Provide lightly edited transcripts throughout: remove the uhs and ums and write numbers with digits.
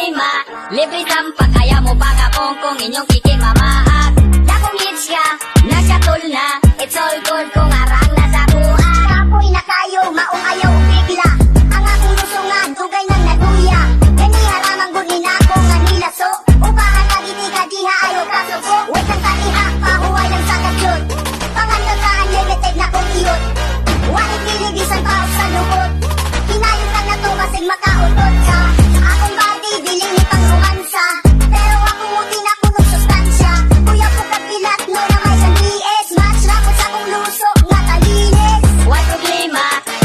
problema, libre sampak, kaya mo pa kakong kung inyong kikimamaak. Dakong hits ka, nagkatol na, it's all good kung arang nasa kuha. Kapoy na kayo, maong ayaw bigla. Ang akong lusungan, dugay ng naduya. Gani haramang gunin ako nga nilaso. Upahan lagi di ka diha ayaw kasuko. Wait ang taliha, pahuway lang sa kadyot. Pangandagaan, limited na kong iyot. Walit bilibisan pa sa lukot. Hinayot lang na to kasing makautot ka. Akong body, biling ni pang romansa. Pero ako muti na punong sustansya. Kuya ko kagilat, no na may isang BS. Match na ko sa kong lusok, nga talinis. Why problema,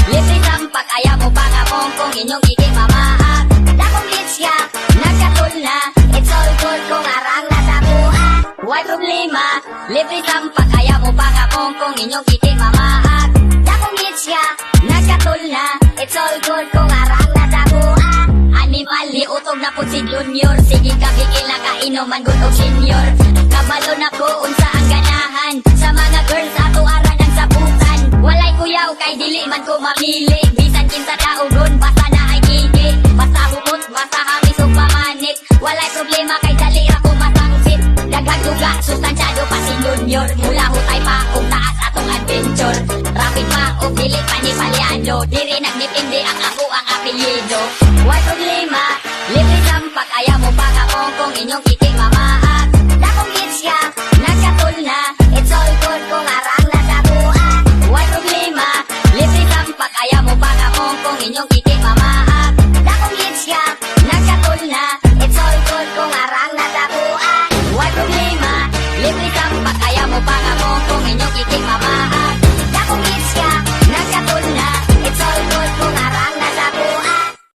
libre sampak, kaya mo pa kakong kung inyong kikimamaak. Dakong hits ka, nagkatol na, it's all good kung arang nasa kuha. Why problema, libre sampak, kaya mo pa kakong kung inyong kikimamaak. Dakong hits ka, nagkatol na, it's all good kung arang nasa kuha. Animal, liutog na po si Junior. Sige ka, bigil na kainuman, good og senior. Kabalo na ko, unsa ang ganahan. Sa mga girls, ato aran ang sabutan. Walay kuyaw, kay dili man ko mamili. Bisan kinsa daugon, basta na ay gigi. Basta hukot, basta hamis o pamanik. Walay problema, kay dali ako masangsit. Daghang duga, sustansyado pa si Junior. Mula hutay pa, og taas atong adventure. Rapid pa, og dili pa ni palyado. Diri nagdipindi ang ako ang apelyido. Why problema?